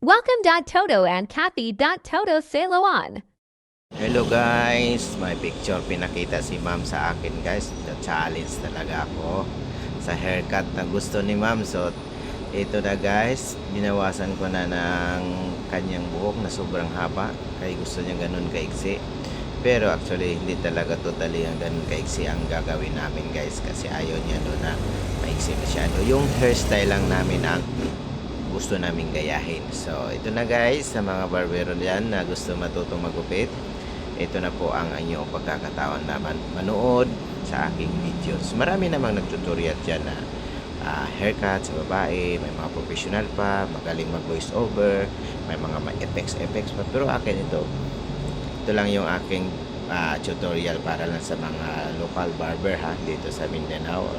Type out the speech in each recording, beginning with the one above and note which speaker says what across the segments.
Speaker 1: Welcome Dad Toto and Kathy Toto Saloon.
Speaker 2: Hello guys, may picture pinakita si ma'am sa akin guys. Na-challenge talaga ako sa haircut na gusto ni ma'am. So ito na guys, binawasan ko na ng kanyang buhok na sobrang haba. Kaya gusto niya ganun kaiksi. Pero actually hindi talaga totally ang ganun kaiksi ang gagawin namin guys. Kasi ayaw niya doon na maiksi masyado. Yung hairstyle lang namin ang gusto namin gayahin. So ito na guys, sa mga barbero dyan na gusto matutong magupit, ito na po ang inyong pagkakataon na manood sa aking videos. Marami namang nagtutorial dyan na haircut sa babae, may mga professional pa, magaling mag voice over, may mga effects pa. Pero akin ito lang yung aking tutorial para lang sa mga local barber ha, dito sa Mindanao.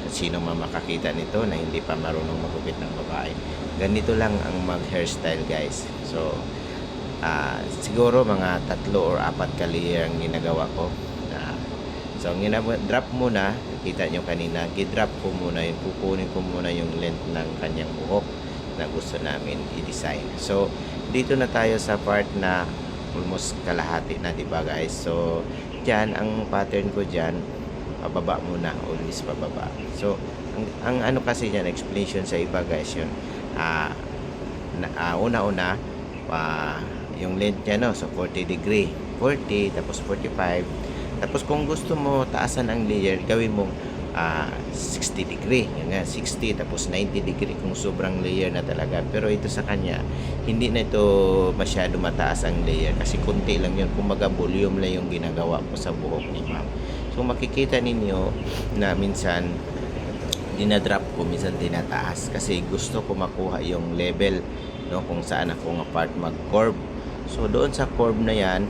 Speaker 2: At sino man makakita nito na hindi pa marunong magupit ng babae, ganito lang ang mag hairstyle guys. So siguro mga 3 or 4 layer ang ginagawa ko. So ang drop muna, nakita nyo kanina, gidrop ko muna yung, kukunin ko muna yung length ng kanyang buhok na gusto namin i-design. So dito na tayo sa part na almost kalahati na, diba guys? So dyan, ang pattern ko dyan, pababa muna, always pababa. So ang ano kasi dyan, explanation sa iba guys, yun una-una yung length niya, no? So 40 degree, 40, tapos 45. Tapos kung gusto mo taasan ang layer, gawin mo 60 degree. Yan nga, 60 tapos 90 degree kung sobrang layer na talaga. Pero ito sa kanya, hindi na ito masyado mataas ang layer kasi konti lang yun. Kumbaga volume lang yung ginagawa ko sa buhok ni ma'am. So makikita ninyo na minsan dinadrop ko, minsan dinataas kasi gusto ko makuha yung level, no, kung saan ako part mag-curve. So doon sa curve na yan,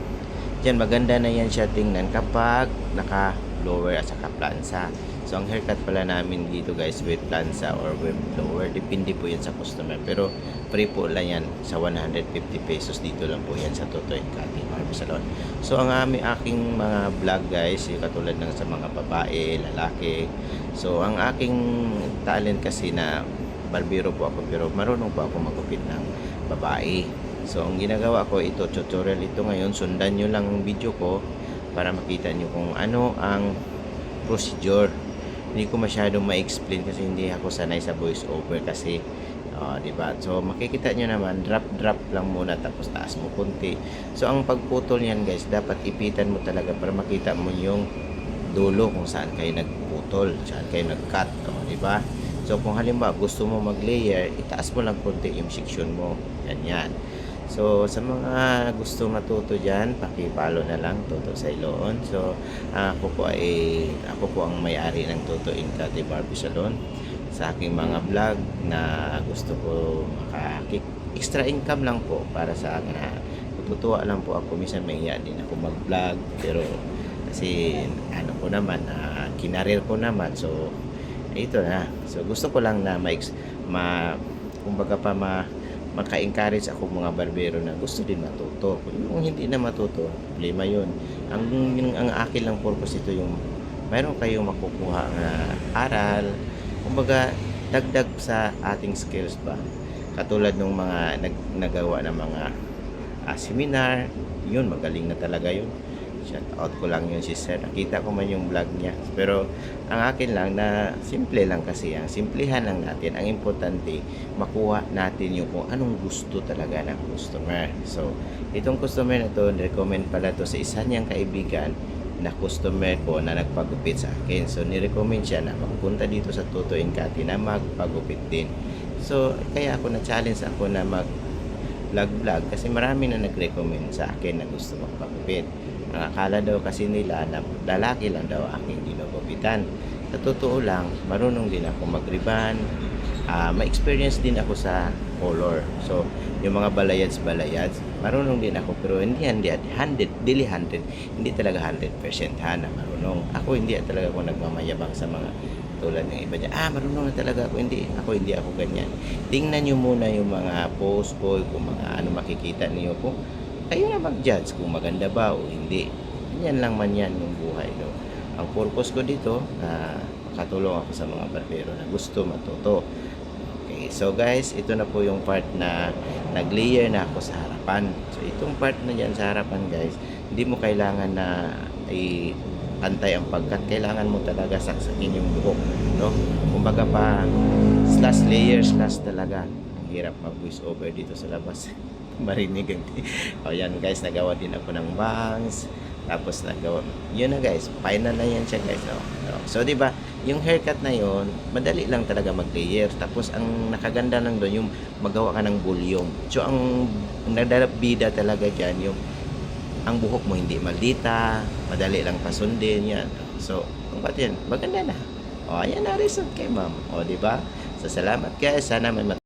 Speaker 2: dyan maganda na yan siya tingnan kapag naka lower at saka plansa. So ang haircut pala namin dito guys, with plansa or with lower, depende po yan sa customer. Pero free po lang yan sa 150 pesos. Dito lang po yan sa Toto and Kathy Barber Salon. So ang aking mga vlog guys, yung katulad ng sa mga babae, lalaki. So ang aking talent kasi na barbero po ako, pero marunong po ako magupit ng babae. So ang ginagawa ko, ito tutorial ito ngayon, sundan nyo lang ang video ko para makita nyo kung ano ang procedure. Hindi ko masyadong ma-explain kasi hindi ako sanay sa voice over kasi diba? So makikita nyo naman, drop lang muna tapos taas mo kunti. So ang pagputol niyan guys, dapat ipitan mo talaga para makita mo yung dulo kung saan kayo nagputol, saan kayo nag-cut, diba? So kung halimbawa gusto mo mag-layer, itaas mo lang kunti yung section mo, ganyan. So sa mga gusto matuto dyan, paki-follow na lang Toto Saloon. So ako po ang may-ari ng Toto and Kathy Barber Salon. Sa aking mga vlog na gusto ko extra income lang po para sa akin. Natutuwa lang po ako, minsan may iya din ako mag-vlog, pero kasi ano ko naman, kinarir ko naman. So ito na. So gusto ko lang na kumbaga pa maka-encourage ako mga barbero na gusto din matuto. Kung hindi na matuto, problema yun. Ang akin lang purpose ito, yung mayroon kayong makukuha na aral, kumbaga dagdag sa ating skills ba. Katulad ng mga nagawa ng mga seminar, yun, magaling na talaga yun. Shout out ko lang yun si sir, nakita ko man yung vlog niya. Pero ang akin lang na simple lang kasi yan, simplihan lang natin. Ang importante, makuha natin yung kung anong gusto talaga ng customer. So itong customer na to, recommend pala to sa isa niyang kaibigan na customer ko na nagpagupit sa akin. So nirecommend siya na magpunta dito sa Toto and Kathy na magpagupit din. So kaya ako na-challenge ako na vlog kasi marami na nag-recommend sa akin na gusto magpagupit. Ang akala daw kasi nila na lalaki lang daw aking ginugupitan. Sa totoo lang, marunong din ako mag-ribbon. Ma-experience din ako sa color. So, yung mga balayads, marunong din ako. Pero hindi 100, hindi talaga 100% na marunong. Ako hindi talaga ako nagmamayabang sa mga tulad ng iba niya. Marunong na talaga ako. Hindi ako ganyan. Tingnan nyo muna yung mga post ko, kung mga ano makikita niyo kung kayo na mag-judge kung maganda ba o hindi. Yan lang man yan yung buhay. No? Ang purpose ko dito, makatulong ako sa mga barbero na gusto matuto. Okay, So guys, ito na po yung part na nag-layer na ako sa harapan. So itong part na dyan sa harapan guys, hindi mo kailangan na pantay ang pagkat. Kailangan mo talaga saksakin yung buhok, no? Kumbaga pa slash layer slash talaga. Ang hirap mag voice over dito sa labas. Marinig ang o yan guys, nagawa din ako ng bangs. Tapos nagawa, yun na guys, final na yan siya guys, no? So di ba, yung haircut na yon, madali lang talaga mag-layer. Tapos ang nakaganda lang doon yung magawa ka ng volume. So ang nadalabida talaga diyan yung ang buhok mo hindi maldita, madali lang pasundin yan. So, kung ba't yan, maganda na. O, ayan na result kay ma'am. O, di ba? So, salamat guys. Sana may